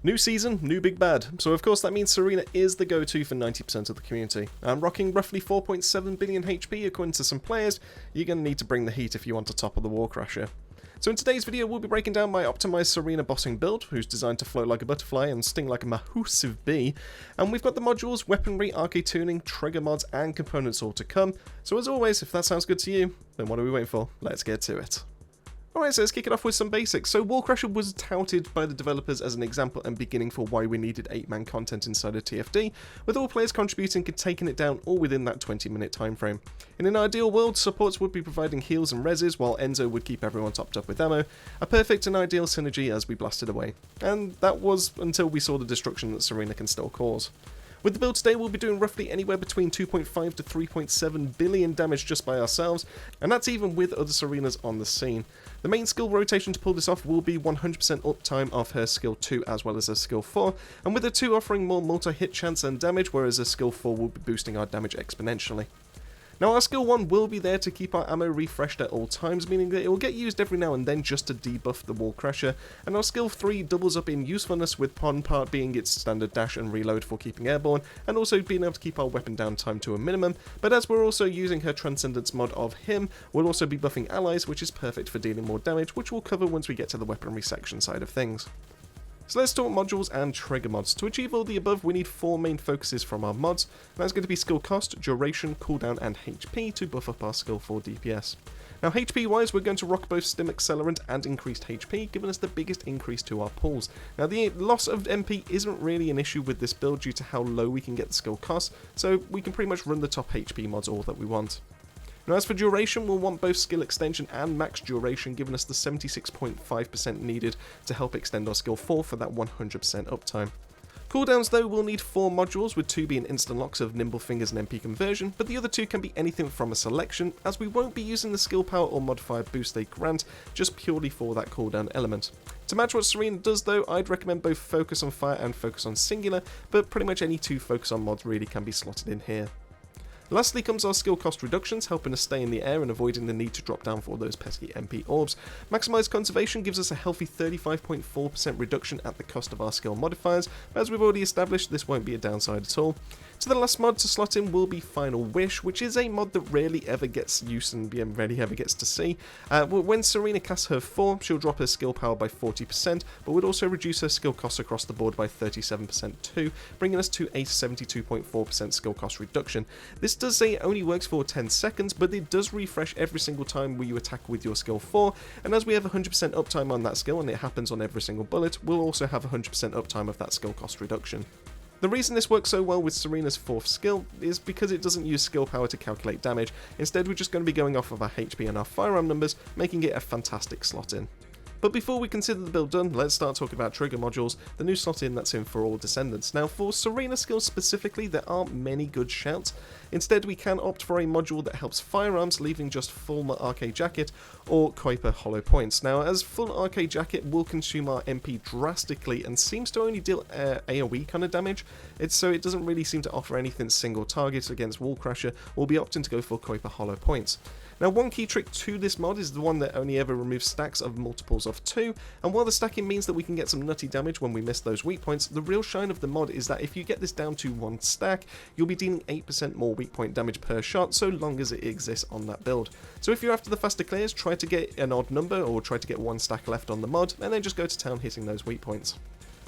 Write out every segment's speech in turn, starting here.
New season, new big bad. So of course that means Serena is the go-to for 90% of the community. And rocking roughly 4.7 billion HP according to some players, you're going to need to bring the heat if you want to topple the Warcrasher. So in today's video we'll be breaking down my optimized Serena bossing build, who's designed to float like a butterfly and sting like a massive bee. And we've got the modules, weaponry, Arche Tuning, trigger mods and components all to come. So as always, if that sounds good to you, then what are we waiting for? Let's get to it. Alright, so let's kick it off with some basics. So Warcrasher was touted by the developers as an example and beginning for why we needed 8-man content inside of TFD, with all players contributing and taking it down all within that 20-minute time frame. In an ideal world, supports would be providing heals and reses, while Enzo would keep everyone topped up with ammo, a perfect and ideal synergy as we blasted away. And that was until we saw the destruction that Serena can still cause. With the build today, we'll be doing roughly anywhere between 2.5 to 3.7 billion damage just by ourselves, and that's even with other Serenas on the scene. The main skill rotation to pull this off will be 100% uptime of her skill 2 as well as her skill 4, and with the 2 offering more multi-hit chance and damage, whereas her skill 4 will be boosting our damage exponentially. Now our skill 1 will be there to keep our ammo refreshed at all times, meaning that it will get used every now and then just to debuff the Warcrasher, and our skill 3 doubles up in usefulness, with one part being its standard dash and reload for keeping airborne, and also being able to keep our weapon downtime to a minimum, but as we're also using her Transcendence mod of him, we'll also be buffing allies, which is perfect for dealing more damage, which we'll cover once we get to the weaponry section side of things. So let's talk modules and trigger mods. To achieve all the above, we need 4 main focuses from our mods, and that's going to be skill cost, duration, cooldown and HP to buff up our skill 4 DPS. Now HP wise, we're going to rock both stim accelerant and increased HP, giving us the biggest increase to our pulls. Now the loss of MP isn't really an issue with this build due to how low we can get the skill cost, so we can pretty much run the top HP mods all that we want. Now as for duration, we'll want both skill extension and max duration, giving us the 76.5% needed to help extend our skill 4 for that 100% uptime. Cooldowns though, we'll need 4 modules, with 2 being instant locks of Nimble Fingers and MP conversion, but the other 2 can be anything from a selection, as we won't be using the skill power or modifier boost they grant, just purely for that cooldown element. To match what Serena does though, I'd recommend both Focus on Fire and Focus on Singular, but pretty much any 2 Focus on mods really can be slotted in here. Lastly comes our skill cost reductions, helping us stay in the air and avoiding the need to drop down for those pesky MP orbs. Maximised conservation gives us a healthy 35.4% reduction at the cost of our skill modifiers, but as we've already established, this won't be a downside at all. So the last mod to slot in will be Final Wish, which is a mod that rarely ever gets used and rarely ever gets to see. When Serena casts her 4, she'll drop her skill power by 40%, but would also reduce her skill costs across the board by 37% too, bringing us to a 72.4% skill cost reduction. This does say it only works for 10 seconds, but it does refresh every single time you attack with your skill 4, and as we have 100% uptime on that skill and it happens on every single bullet, we'll also have 100% uptime of that skill cost reduction. The reason this works so well with Serena's 4th skill is because it doesn't use skill power to calculate damage. Instead, we're just going to be going off of our HP and our firearm numbers, making it a fantastic slot in. But before we consider the build done, let's start talking about trigger modules, the new slot in that's in for all Descendants. Now for Serena skills specifically, there aren't many good shouts. Instead we can opt for a module that helps firearms, leaving just full Arche Jacket or Kuiper Hollow Points. Now as full Arche Jacket will consume our MP drastically and seems to only deal AoE kind of damage, so it doesn't really seem to offer anything single target against Warcrasher. We'll be opting to go for Kuiper Hollow Points. Now one key trick to this mod is the one that only ever removes stacks of multiples of 2, and while the stacking means that we can get some nutty damage when we miss those weak points, the real shine of the mod is that if you get this down to 1 stack, you'll be dealing 8% more weak point damage per shot so long as it exists on that build. So if you're after the faster clears, try to get an odd number or try to get 1 stack left on the mod, and then just go to town hitting those weak points.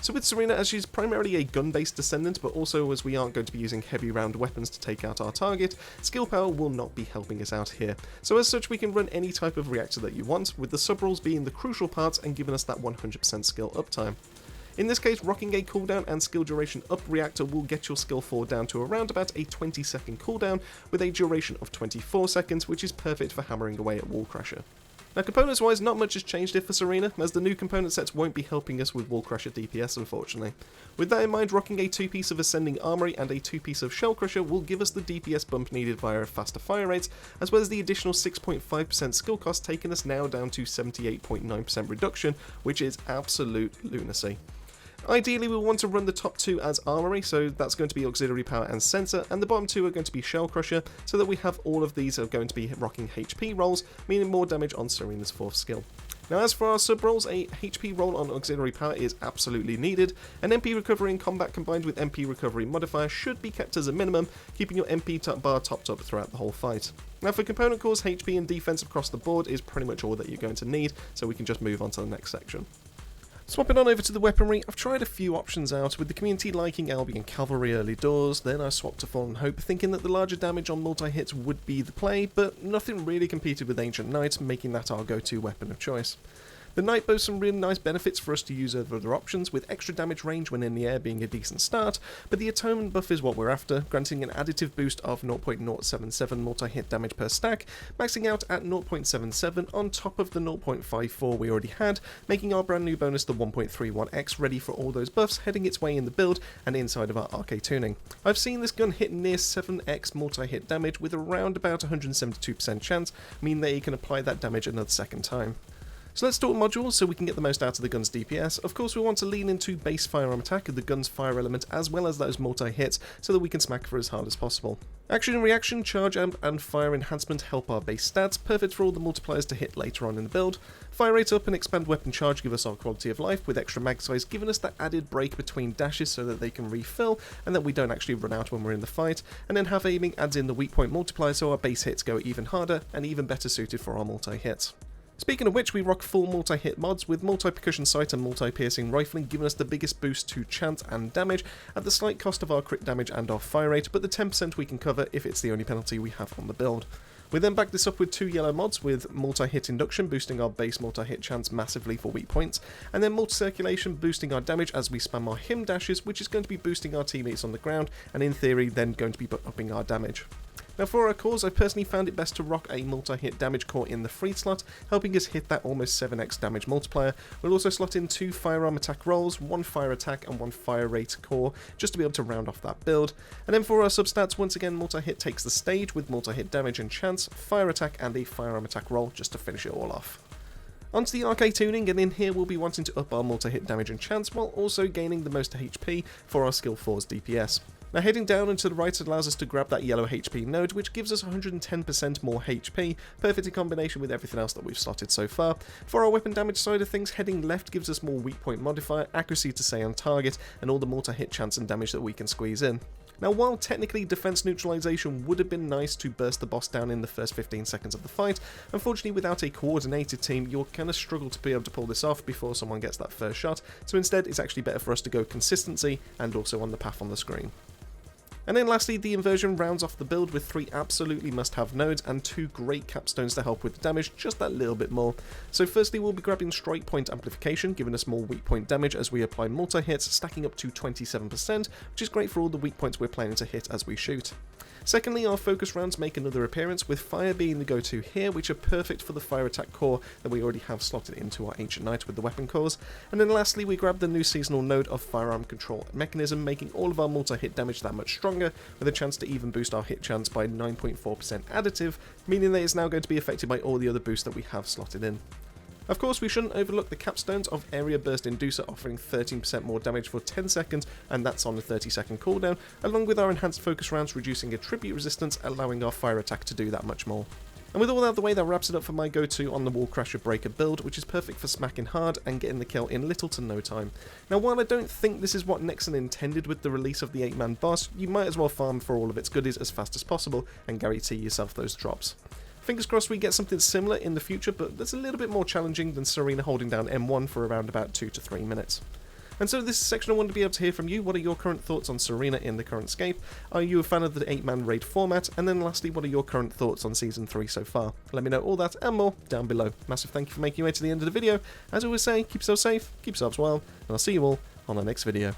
So with Serena, as she's primarily a gun-based Descendant, but also as we aren't going to be using heavy round weapons to take out our target, skill power will not be helping us out here. So as such, we can run any type of reactor that you want, with the sub-rolls being the crucial parts and giving us that 100% skill uptime. In this case, rocking a cooldown and skill duration up reactor will get your skill 4 down to around about a 20-second cooldown, with a duration of 24 seconds, which is perfect for hammering away at Warcrasher. Now components wise, not much has changed here for Serena, as the new component sets won't be helping us with Warcrasher DPS unfortunately. With that in mind, rocking a 2-piece of Ascending Armory and a 2-piece of Shellcrusher will give us the DPS bump needed via faster fire rates, as well as the additional 6.5% skill cost, taking us now down to 78.9% reduction, which is absolute lunacy. Ideally, we want to run the top 2 as Armory, so that's going to be Auxiliary Power and Sensor, and the bottom 2 are going to be Shellcrusher, so that we have all of these are going to be rocking HP rolls, meaning more damage on Serena's 4th skill. Now as for our sub-rolls, a HP roll on auxiliary power is absolutely needed. An MP recovery in combat combined with MP recovery modifier should be kept as a minimum, keeping your MP bar topped up throughout the whole fight. Now for component cores, HP and defense across the board is pretty much all that you're going to need, so we can just move on to the next section. Swapping on over to the weaponry, I've tried a few options out, with the community liking Albion Cavalry early doors, then I swapped to Fallen Hope thinking that the larger damage on multi-hits would be the play, but nothing really competed with Ancient Knight, making that our go-to weapon of choice. The Knight boasts some really nice benefits for us to use over other options, with extra damage range when in the air being a decent start, but the Atonement buff is what we're after, granting an additive boost of 0.077 multi-hit damage per stack, maxing out at 0.77 on top of the 0.54 we already had, making our brand new bonus the 1.31x ready for all those buffs heading its way in the build and inside of our Arche Tuning. I've seen this gun hit near 7x multi-hit damage with around about 172% chance, meaning that you can apply that damage another second time. So let's talk modules so we can get the most out of the gun's DPS. Of course we want to lean into base firearm attack of the gun's fire element as well as those multi-hits so that we can smack for as hard as possible. Action and reaction, charge amp and fire enhancement help our base stats, perfect for all the multipliers to hit later on in the build. Fire rate up and expand weapon charge give us our quality of life, with extra mag size giving us that added break between dashes so that they can refill and that we don't actually run out when we're in the fight. And then half aiming adds in the weak point multiplier so our base hits go even harder and even better suited for our multi-hits. Speaking of which, we rock full multi-hit mods with multi-percussion sight and multi-piercing rifling giving us the biggest boost to chance and damage at the slight cost of our crit damage and our fire rate, but the 10% we can cover if it's the only penalty we have on the build. We then back this up with 2 yellow mods with multi-hit induction boosting our base multi-hit chance massively for weak points, and then multi-circulation boosting our damage as we spam our him dashes, which is going to be boosting our teammates on the ground and in theory then going to be upping our damage. Now for our cores, I've personally found it best to rock a multi-hit damage core in the free slot, helping us hit that almost 7x damage multiplier. We'll also slot in 2 firearm attack rolls, 1 fire attack and 1 fire rate core, just to be able to round off that build. And then for our substats, once again multi-hit takes the stage with multi-hit damage and chance, fire attack and a firearm attack roll just to finish it all off. Onto the Arche Tuning, and in here we'll be wanting to up our multi-hit damage and chance while also gaining the most HP for our skill 4's DPS. Now heading down and to the right allows us to grab that yellow HP node, which gives us 110% more HP, perfect in combination with everything else that we've slotted so far. For our weapon damage side of things, heading left gives us more weak point modifier, accuracy to stay on target, and all the multi-hit chance and damage that we can squeeze in. Now while technically defense neutralization would have been nice to burst the boss down in the first 15 seconds of the fight, unfortunately without a coordinated team you'll kind of struggle to be able to pull this off before someone gets that first shot, so instead it's actually better for us to go consistency and also on the path on the screen. And then lastly, the inversion rounds off the build with 3 absolutely must-have nodes and 2 great capstones to help with the damage just that little bit more. So firstly we'll be grabbing strike point amplification, giving us more weak point damage as we apply multi-hits, stacking up to 27%, which is great for all the weak points we're planning to hit as we shoot. Secondly, our focus rounds make another appearance, with fire being the go-to here, which are perfect for the fire attack core that we already have slotted into our Ancient Knight with the weapon cores. And then lastly, we grab the new seasonal node of firearm control mechanism, making all of our multi-hit damage that much stronger, with a chance to even boost our hit chance by 9.4% additive, meaning that it's now going to be affected by all the other boosts that we have slotted in. Of course, we shouldn't overlook the capstones of Area Burst Inducer offering 13% more damage for 10 seconds, and that's on a 30-second cooldown, along with our enhanced focus rounds reducing attribute resistance, allowing our fire attack to do that much more. And with all that out of the way, that wraps it up for my go-to on the Wall Crasher Breaker build, which is perfect for smacking hard and getting the kill in little to no time. Now while I don't think this is what Nexon intended with the release of the 8-man boss, you might as well farm for all of its goodies as fast as possible and guarantee yourself those drops. Fingers crossed we get something similar in the future, but that's a little bit more challenging than Serena holding down M1 for around about 2 to 3 minutes. And so this section I wanted to be able to hear from you. What are your current thoughts on Serena in the current scape? Are you a fan of the 8-man raid format? And then lastly, what are your current thoughts on Season 3 so far? Let me know all that and more down below. Massive thank you for making your way to the end of the video. As I always say, keep yourself safe, keep yourselves well, and I'll see you all on the next video.